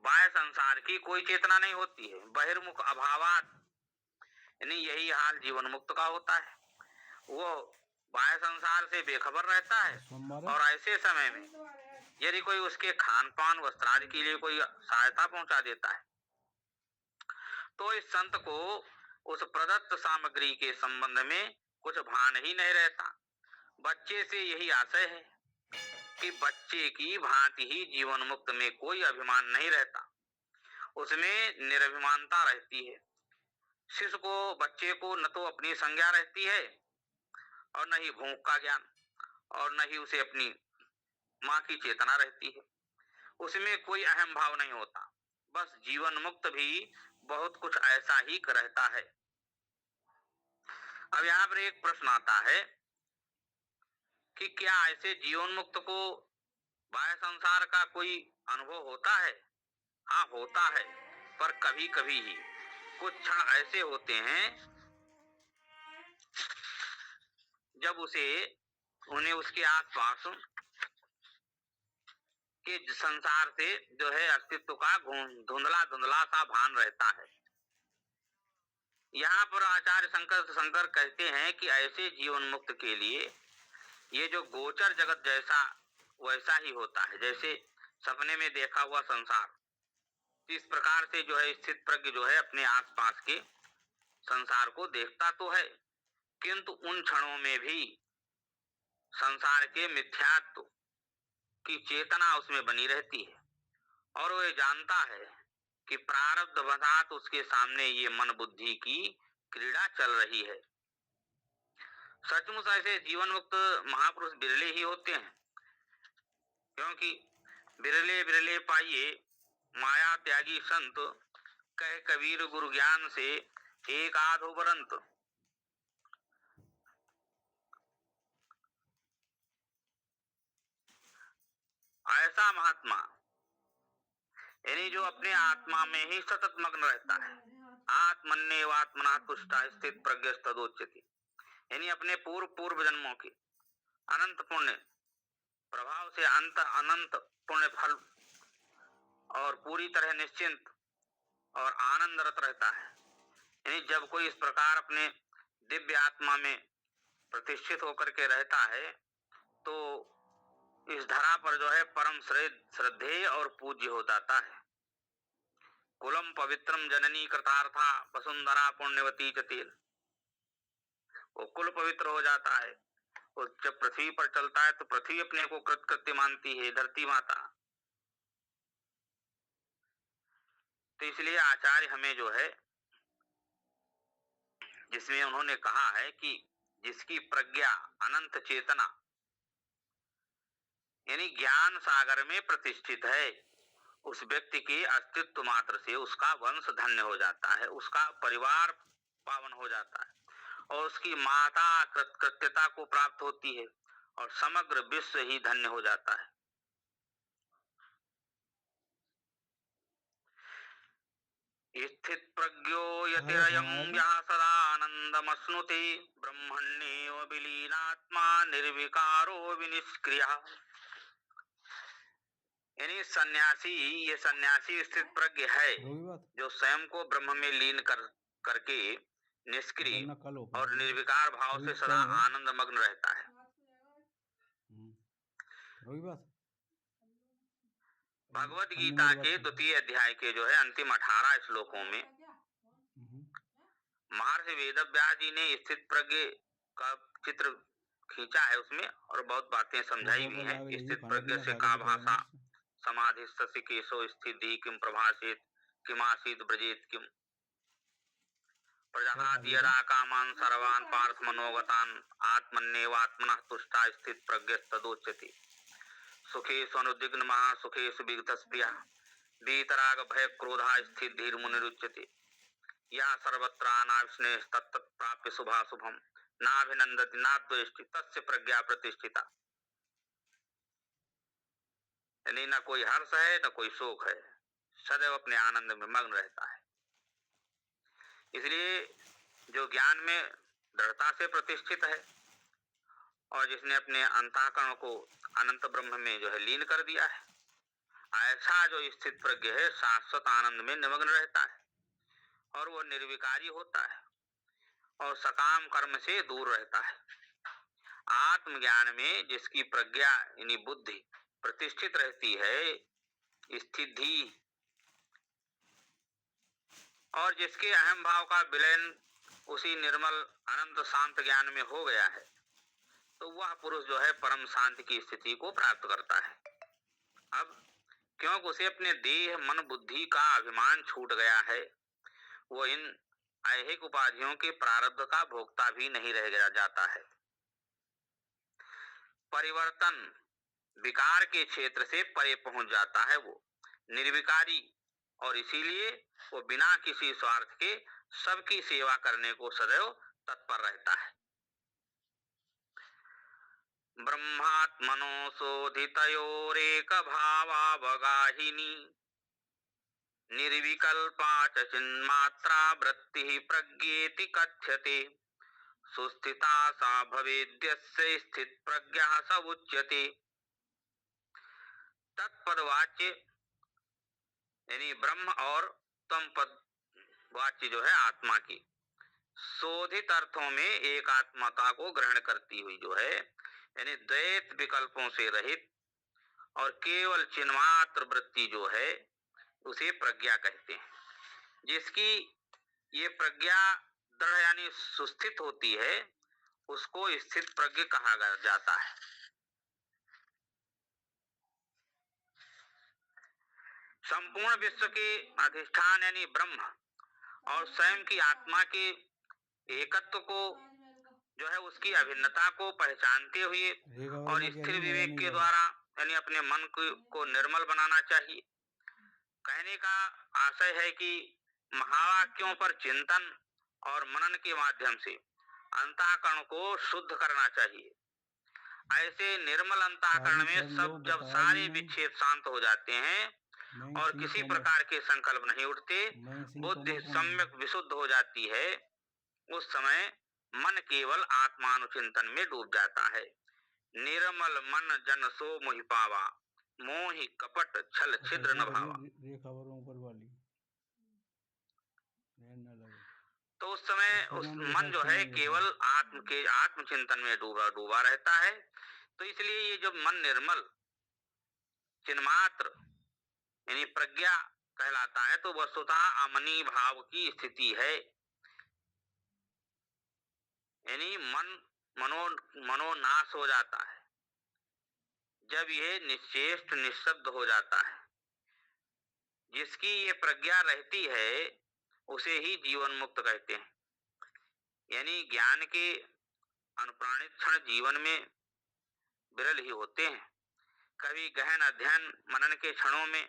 बाह्य संसार की कोई चेतना नहीं होती है। बहिर्मुख अभावात, यानी यही हाल जीवन मुक्त का होता है। वो बाह्य संसार से बेखबर रहता है और ऐसे समय में यदि कोई उसके खान पान वस्त्रादि के लिए कोई सहायता पहुंचा देता है तो इस संत को उस प्रदत्त सामग्री के संबंध में कुछ भान ही नहीं रहता। बच्चे से यही आशय है कि बच्चे की भांति ही जीवन मुक्त में कोई अभिमान नहीं रहता, उसमें निरभिमानता रहती है। शिशु को, बच्चे को न तो अपनी संज्ञा रहती है और न ही भूख का ज्ञान और न ही उसे अपनी माँ की चेतना रहती है। उसमें कोई अहम भाव नहीं होता। बस जीवन मुक्त भी बहुत कुछ ऐसा ही रहता है। अब यहाँ पर एक प्रश्न आता है कि क्या ऐसे जीवन मुक्त को बाह्य संसार का कोई अनुभव होता है? हाँ, होता है, पर कभी कभी ही। कुछ क्षण ऐसे होते हैं जब उन्हें उसके आसपास के संसार से जो है अस्तित्व का धुंधला धुंधला सा भान रहता है। यहाँ पर आचार्य शंकर कहते हैं कि ऐसे जीवन मुक्त के लिए ये जो गोचर जगत जैसा वैसा ही होता है, जैसे सपने में देखा हुआ संसार। इस प्रकार से जो है स्थित प्रज्ञ जो है अपने आसपास के संसार को देखता तो है, किंतु उन क्षणों में भी संसार के मिथ्यात्व की चेतना उसमें बनी रहती है और वो ये जानता है कि प्रारब्ध वशात उसके सामने ये मन बुद्धि की क्रीड़ा चल रही है। सचमुच ऐसे जीवन मुक्त महापुरुष बिरले ही होते हैं, क्योंकि बिरले बिरले पाइए माया त्यागी संत, कह कबीर गुरु ज्ञान से एक आधो बरंत। ऐसा महात्मा यानी जो अपने आत्मा में ही सतत मग्न रहता है। आत्मन्नेव आत्मना तुष्टा स्थित प्रज्ञ तदोच्यते, यानी अपने पूर्व पूर्व जन्मों के अनंत पुण्य प्रभाव से अनंत पुण्य फल और पूरी तरह निश्चिंत और आनंदरत रहता है। यानी जब कोई इस प्रकार अपने दिव्य आत्मा में प्रतिष्ठित होकर के रहता है तो इस धरा पर जो है परम श्रद्धेय और पूज्य हो जाता है। कुलम पवित्रम जननी कृतार्था वसुंधरा पुण्यवती चतेल, वो कुल पवित्र हो जाता है। और जब पृथ्वी पर चलता है तो पृथ्वी अपने को कृतकृत्य मानती है, धरती माता। तो इसलिए आचार्य हमें जो है, जिसमें उन्होंने कहा है कि जिसकी प्रज्ञा अनंत चेतना यानी ज्ञान सागर में प्रतिष्ठित है, उस व्यक्ति के अस्तित्व मात्र से उसका वंश धन्य हो जाता है, उसका परिवार पावन हो जाता है और उसकी माता कृत्यता को प्राप्त होती है और समग्र विश्व ही धन्य हो जाता है। स्थित प्रज्ञो यतिरयं यः सदा आनंदमश्नुते ब्रह्मण्येव विलीनात्मा निर्विकारो विनिष्क्रियः। यानी सन्यासी, ये सन्यासी स्थित प्रज्ञ है जो स्वयं को ब्रह्म में लीन करके निष्क्रिय और निर्विकार भाव से सदा आनंद मग्न रहता है। भगवत गीता के द्वितीय अध्याय के जो है अंतिम 18 श्लोकों में महर्षि वेदव्यास जी ने स्थित प्रज्ञ का चित्र खींचा है उसमें और बहुत बातें समझाई भी हैं। स्थित प्रज्ञ से का भाषा समाधि केशो स्थिति किम प्रभाषेत किमासीत ब्रजेत किम प्रजानाति यदा कामान सर्वान् पार्थ मनोगतान् आत्मन्नेवात्मनः तुष्टा स्थित प्रज्ञ तदोच्यते सुखेषु अनुद्विग्न महासुखेषु विगतस्प्रियः वीतराग भय क्रोधा स्थित धीर मुनिरुच्यते या सर्वत्रानाविष्णे तत्त प्राप्य शुभाशुभम नाभिनंदति नाद्वेष्टि तस्य प्रज्ञा प्रतिष्ठिता। यानी न कोई हर्ष है न कोई शोक है, सदैव अपने आनंद में मग्न रहता है। इसलिए जो ज्ञान में दृढ़ता से प्रतिष्ठित है और जिसने अपने अंतःकरण को अनंत ब्रह्म में जो है लीन कर दिया है, ऐसा जो स्थित प्रज्ञ है शाश्वत आनंद में निमग्न रहता है और वो निर्विकारी होता है और सकाम कर्म से दूर रहता है। आत्मज्ञान में जिसकी प्रज्ञा यानी बुद्धि प्रतिष्ठित रहती है, स्थिति, और जिसके अहम भाव का विलयन उसी निर्मल अनंत शांत ज्ञान में हो गया है, तो वह पुरुष जो है परम शांति की स्थिति को प्राप्त करता है। अब क्योंकि उसे अपने देह मन बुद्धि का अभिमान छूट गया है, वो इन ऐहिक उपाधियों के प्रारब्ध का भोक्ता भी नहीं रह गया जाता है। परिवर्तन विकार के क्षेत्र से परे पहुंच जाता है वो निर्विकारी, और इसीलिए वो बिना किसी स्वार्थ के सबकी सेवा करने को सदैव तत्पर रहता है। ब्रह्मात्मनो शोधितयोरेक भावावगाहिनी निर्विकल्पा च चिन्मात्रा वृत्तिः प्रज्ञेति कथ्यते सुस्थिता सा भवेद्यस्य स्थित प्रज्ञा स उच्यते। तत्पदवाच्य यानी ब्रह्म और तम पद वाच्य जो है आत्मा की शोधित अर्थों में एक आत्मता को ग्रहण करती हुई जो है यानी द्वैत विकल्पों से रहित और केवल चिन्मात्र वृत्ति जो है उसे प्रज्ञा कहते हैं। जिसकी ये प्रज्ञा दृढ़ यानी सुस्थित होती है उसको स्थित प्रज्ञ कहा जाता है। संपूर्ण विश्व के अधिष्ठान यानी ब्रह्म और स्वयं की आत्मा के एकत्व को जो है उसकी अभिन्नता को पहचानते हुए और स्थिर विवेक के द्वारा यानी अपने मन को निर्मल बनाना चाहिए। कहने का आशय है कि महावाक्यों पर चिंतन और मनन के माध्यम से अंतःकरण को शुद्ध करना चाहिए। ऐसे निर्मल अंतःकरण में जब सारे विक्षेप शांत हो जाते हैं और किसी प्रकार के संकल्प नहीं उठते, बुद्धि सम्यक विशुद्ध हो जाती है, उस समय मन केवल आत्मानुचिंतन में डूब जाता है। निर्मल मन जन सो मोहि पावा, मोहि कपट छल छिद्र न भावा। तो उस समय उस मन जो है केवल आत्मचिंतन में डूबा रहता है। तो इसलिए ये जब मन निर्मल चिन्मात्र यानी प्रज्ञा कहलाता है तो वस्तुतः अमनी भाव की स्थिति है। यानी मनोनाश हो जाता है जब यह निश्चेष्ट निःशब्द हो जाता है। जिसकी ये प्रज्ञा रहती है उसे ही जीवन मुक्त कहते हैं। यानी ज्ञान के अनुप्राणित क्षण जीवन में विरल ही होते हैं। कभी गहन अध्ययन मनन के क्षणों में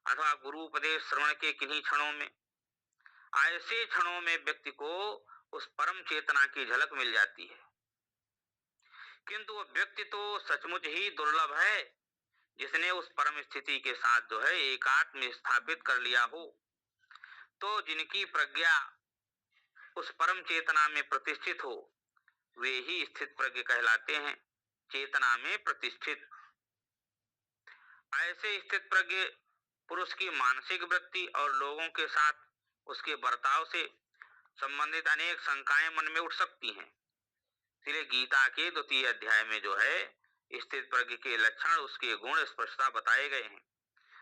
अथवा गुरु उपदेश श्रवण के किन्हीं क्षणों में, ऐसे क्षणों में व्यक्ति को उस परम चेतना की झलक मिल जाती है। किंतु वह व्यक्ति तो सचमुच ही दुर्लभ है जिसने उस परम स्थिति के साथ जो है एकात्म स्थापित कर लिया हो। तो जिनकी प्रज्ञा उस परम चेतना में प्रतिष्ठित हो वे ही स्थित प्रज्ञ कहलाते हैं, चेतना में प्रतिष्ठित। ऐसे स्थित प्रज्ञ पुरुष की मानसिक वृत्ति और लोगों के साथ उसके बर्ताव से संबंधित अनेक शंकाएं मन में उठ सकती हैं। इसलिए गीता के 2 अध्याय में जो है स्थित प्रज्ञ के लक्षण, उसके गुण स्पष्टता बताए गए हैं।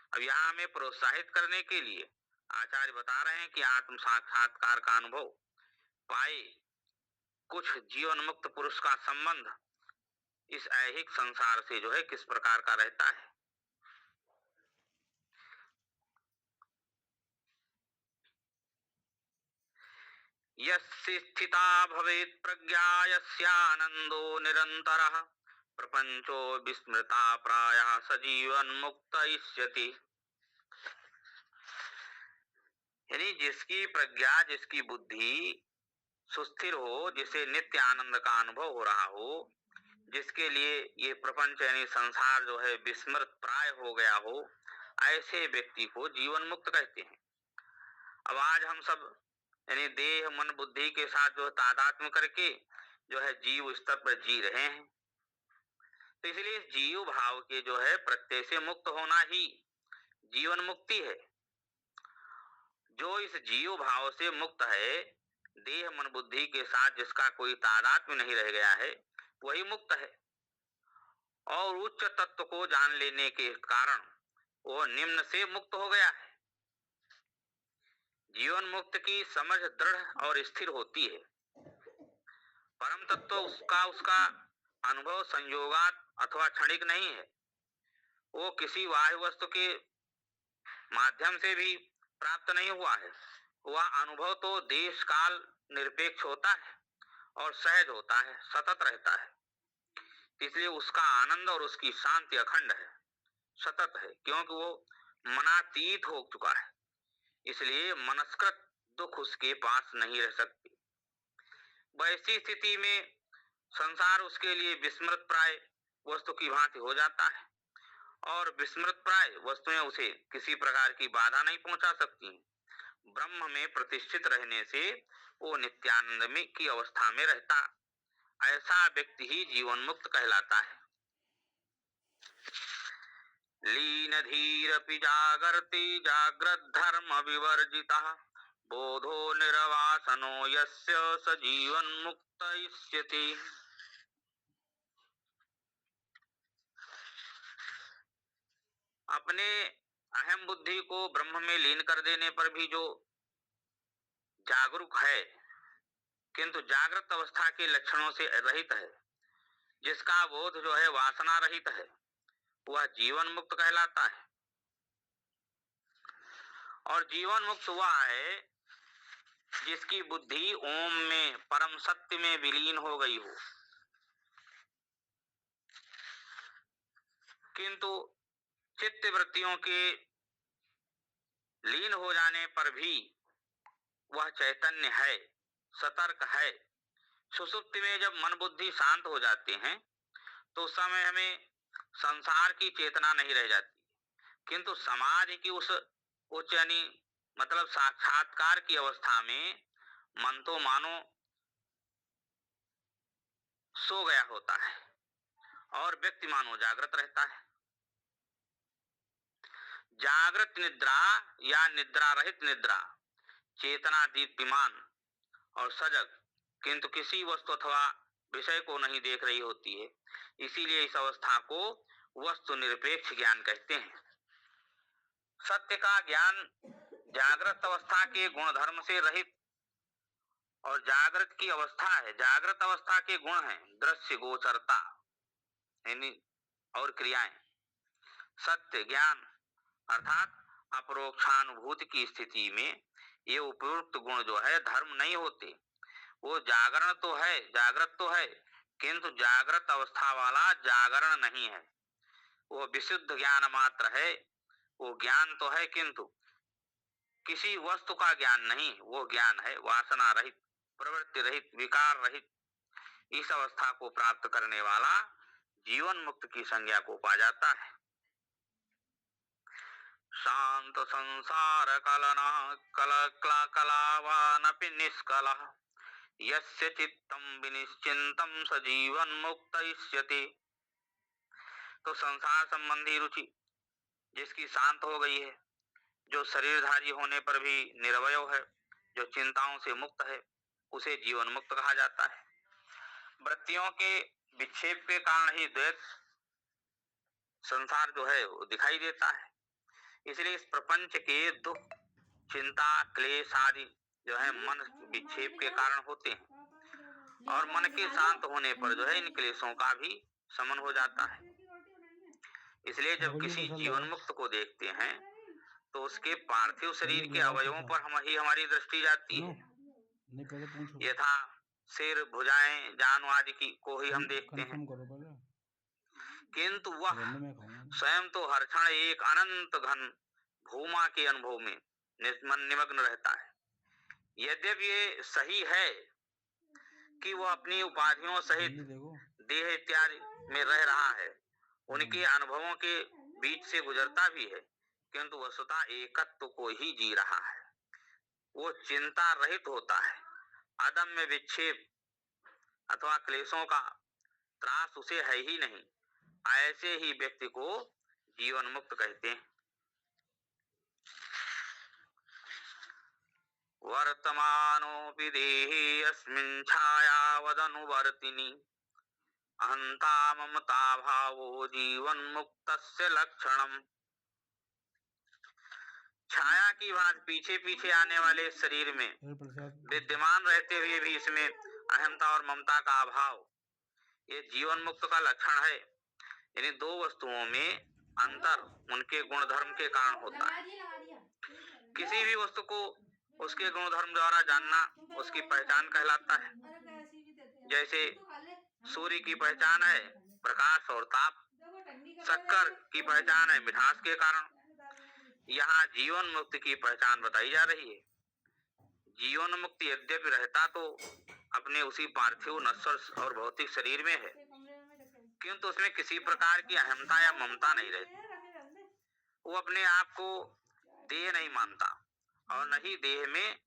अब यहाँ हमें प्रोत्साहित करने के लिए आचार्य बता रहे हैं कि आत्म साक्षात्कार का अनुभव पाए कुछ जीवन मुक्त पुरुष का संबंध इस ऐहिक संसार से जो है किस प्रकार का रहता है। यस्य स्थिता भवेत् प्रज्ञा यस्यानंदो निरंतरः प्रपंचो विस्मृता प्रायः सजीवन मुक्त इष्यति। यानी जिसकी प्रज्ञा जिसकी बुद्धि सुस्थिर हो, जिसे नित्य आनंद का अनुभव हो रहा हो, जिसके लिए ये प्रपंच यानी संसार जो है विस्मृत प्राय हो गया हो, ऐसे व्यक्ति को जीवन मुक्त कहते हैं। अब आज हम सब यानी देह मन बुद्धि के साथ जो तादात्म्य करके जो है जीव स्तर पर जी रहे हैं। तो इसलिए जीव भाव के जो है प्रत्यय से मुक्त होना ही जीवन मुक्ति है। जो इस जीव भाव से मुक्त है, देह मन बुद्धि के साथ जिसका कोई तादात्म्य नहीं रह गया है, वही मुक्त है। और उच्च तत्व को जान लेने के कारण वो निम्न से मुक्त हो गया है। जीवन मुक्त की समझ दृढ़ और स्थिर होती है। परम तत्व उसका अनुभव संयोगात अथवा क्षणिक नहीं है। वो किसी बाह्य वस्तु के माध्यम से भी प्राप्त नहीं हुआ है। वह अनुभव तो देश काल निरपेक्ष होता है और सहज होता है, सतत रहता है। इसलिए उसका आनंद और उसकी शांति अखंड है, सतत है, क्योंकि वो मनातीत हो चुका है। इसलिए मनस्कृत दुख उसके पास नहीं रह सकती। वैसी स्थिति में संसार उसके लिए विस्मृत प्राय वस्तु की भांति हो जाता है और विस्मृत प्राय वस्तुएं उसे किसी प्रकार की बाधा नहीं पहुंचा सकती। ब्रह्म में प्रतिष्ठित रहने से वो नित्यानंद में की अवस्था में रहता। ऐसा व्यक्ति ही जीवन मुक्त कहलाता है। लीन धीरपि जागर्ति जाग्रत धर्म विवर्जितः बोधो निर्वासनो यस्य स जीवन मुक्त इष्यति। अपने अहम बुद्धि को ब्रह्म में लीन कर देने पर भी जो जागरूक है किंतु जागृत अवस्था के लक्षणों से रहित है, जिसका बोध जो है वासना रहित है, वह जीवन मुक्त कहलाता है। और जीवन मुक्त वह है जिसकी बुद्धि ओम में परम सत्य में विलीन हो गई हो, किंतु चित्त वृत्तियों के लीन हो जाने पर भी वह चैतन्य है, सतर्क है। सुसुप्ति में जब मन बुद्धि शांत हो जाते हैं तो उस समय हमें संसार की चेतना नहीं रह जाती, किंतु समाधि की उस उच्च यानी मतलब साक्षात्कार की अवस्था में मन तो मानो सो गया होता है और व्यक्ति मानो जागृत रहता है। जागृत निद्रा या निद्रा रहित निद्रा चेतना दीप्तिमान और सजग, किंतु किसी वस्तु अथवा विषय को नहीं देख रही होती है। इसीलिए इस अवस्था को वस्तु निरपेक्ष ज्ञान कहते हैं। सत्य का ज्ञान जागृत अवस्था के गुण धर्म से रहित और जागृत की अवस्था है। जागृत अवस्था के गुण हैं दृश्य गोचरता और क्रियाएं। सत्य ज्ञान अर्थात अपरोक्षानुभूति की स्थिति में ये उपयुक्त गुण जो है धर्म नहीं होते। वो जागरण तो है, जागृत तो है, किंतु जागृत अवस्था वाला जागरण नहीं है। वो विशुद्ध ज्ञान मात्र है। वो ज्ञान तो है किंतु किसी वस्तु का ज्ञान नहीं। वो ज्ञान है वासना रहित, प्रवृत्ति रहित, विकार रहित। इस अवस्था को प्राप्त करने वाला जीवन मुक्त की संज्ञा को पा जाता है। शांत संसार कलना कलावानपि निष्कलः यस्य चित्तम विनिश्चिंतम स जीवन मुक्त इष्यति। तो संसार संबंधी रुचि जिसकी शांत हो गई है, जो शरीरधारी होने पर भी निर्वय है, जो चिंताओं से मुक्त है, उसे जीवन मुक्त कहा जाता है। वृत्तियों के विक्षेप के कारण ही द्वैत संसार जो है वो दिखाई देता है। इसलिए इस प्रपंच के दुख, चिंता, क्लेश आदि जो है मन विक्षेप के कारण होते हैं और मन के शांत होने पर जो है इन क्लेशों का भी शमन हो जाता है। इसलिए जब किसी जीवन मुक्त को देखते हैं तो उसके पार्थिव शरीर के अवयवों पर हमारी दृष्टि जाती है। यथा सिर, भुजाएं, जान आदि को ही हम देखते हैं, किंतु वह स्वयं तो हर क्षण एक अनंत घन भूमा के अनुभव में निमग्न रहता है। यद्यपि ये सही है कि वह अपनी उपाधियों सहित देह इत्यादि में रह रहा है, उनके अनुभवों के बीच से गुजरता भी है, किंतु वस्तुतः एकत्व को ही जी रहा है। वो चिंता रहित होता है। अदम्य विक्षेप अथवा क्लेशों का त्रास उसे है ही नहीं। ऐसे ही व्यक्ति को जीवन मुक्त कहते हैं। वर्तमानोऽपि देहे अस्मिन् छायावदनुवर्तिनि अहंता ममता भावो जीवन मुक्तस्य लक्षणम। छाया की भांति पीछे पीछे आने वाले शरीर में विद्यमान रहते हुए भी इसमें अहंता और ममता का अभाव, ये जीवन मुक्त का लक्षण है। यानी दो वस्तुओं में अंतर उनके गुणधर्म के कारण होता है। किसी भी वस्तु को उसके गुणधर्म द्वारा जानना उसकी पहचान कहलाता है। जैसे सूर्य की पहचान है प्रकाश और ताप, शक्कर की पहचान है मिठास के कारण। यहाँ जीवन मुक्ति की पहचान बताई जा रही है। जीवन मुक्ति यद्यपि रहता तो अपने उसी पार्थिव नश्वर और भौतिक शरीर में है, किंतु उसमें किसी प्रकार की अहंता या ममता नहीं रहती। वो अपने आप को देह नहीं मानता और न ही देह में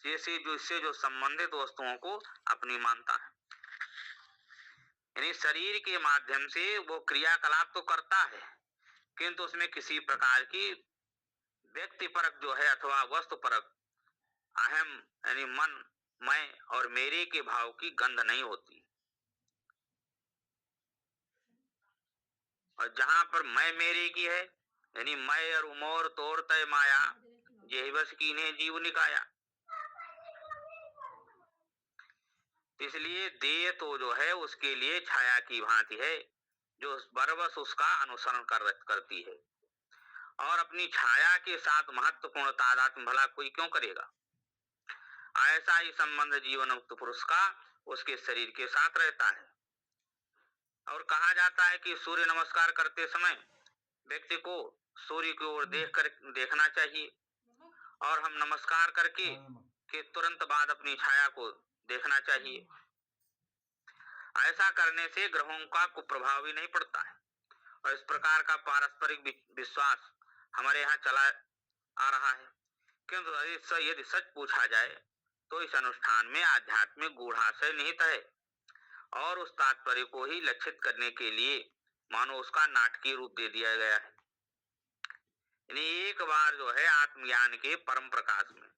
इससे जो संबंधित वस्तुओं को अपनी मानता है। यानी शरीर के माध्यम से वो क्रियाकलाप तो करता है, किंतु उसमें किसी प्रकार की व्यक्ति परक जो है अथवा वस्तु परक अहम यानी मन, मैं और मेरे के भाव की गंध नहीं होती। और जहां पर मैं मेरे की है यानी मैं और उमोर तोर तय माया यही बस कीन्हे जीव निकाया। इसलिए देह तो जो है उसके लिए छाया की भांति है जो बरबस उसका अनुसरण करती है और अपनी छाया के साथ महत्वपूर्ण तादात्म्य भला कोई क्यों करेगा। ऐसा ही संबंध जीवन मुक्त पुरुष का उसके शरीर के साथ रहता है। और कहा जाता है कि सूर्य नमस्कार करते समय व्यक्ति को सूर्य की ओर देखना चाहिए और हम नमस्कार करके के तुरंत बाद अपनी छाया को देखना चाहिए। ऐसा करने से ग्रहों का कुप्रभाव भी नहीं पड़ता है और इस प्रकार का पारस्परिक विश्वास हमारे यहाँ चला आ रहा है। किंतु यदि सच पूछा जाए तो इस अनुष्ठान में आध्यात्मिक गूढ़ाशय निहित है और उस तात्पर्य को ही लक्षित करने के लिए मानो उसका नाटकीय रूप दे दिया गया है। एक बार जो है आत्मज्ञान के परम प्रकाश में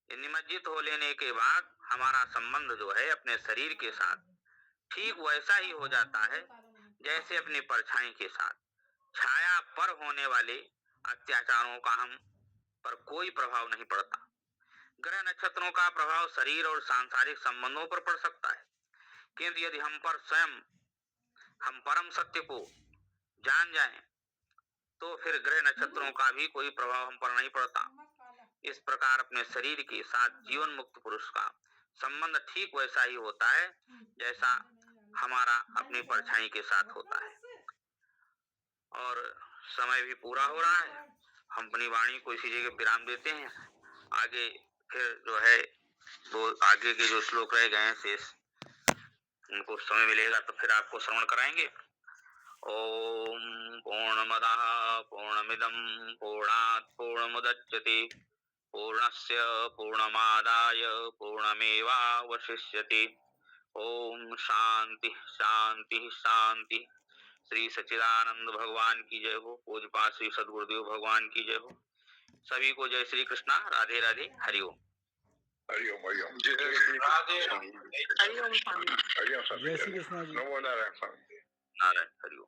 निमज्जित हो लेने के बाद हमारा संबंध जो है अपने शरीर के साथ ठीक वैसा ही हो जाता है जैसे अपनी परछाई के साथ। छाया पर होने वाले अत्याचारों का हम पर कोई प्रभाव नहीं पड़ता। ग्रह नक्षत्रों का प्रभाव शरीर और सांसारिक संबंधों पर पड़ सकता है, किंतु यदि हम पर स्वयं हम परम सत्य को जान जाएं तो फिर ग्रह नक्षत्रों का भी कोई प्रभाव हम पर नहीं पड़ता। इस प्रकार अपने शरीर के साथ जीवन मुक्त पुरुष का संबंध ठीक वैसा ही होता है जैसा हमारा अपनी परछाई के साथ होता है। और समय भी पूरा हो रहा है, हम अपनी वाणी को इसी जगह विराम देते हैं। आगे फिर जो है वो आगे के जो श्लोक रह गए हैं शेष उनको समय मिलेगा तो फिर आपको श्रवण कराएंगे। ओम पूर्णमदः पूर्णमिदं पूर्णात् पूर्णमुदच्यते पूर्णस्य पूर्णमादाय पूर्णमेवावशिष्यते। ओम शांति शांति शांति। श्री सच्चिदानंद भगवान की जय हो। पूज्यपाद श्री सद्गुरुदेव भगवान की जय हो। सभी को जय श्री कृष्णा। राधे राधे। हरिओम हरिओम हरिओम। जय श्री राधे हरिओम हरिओम स्वामी। हरिओम। नमो नारायण स्वामी। नारायण। हरिओम।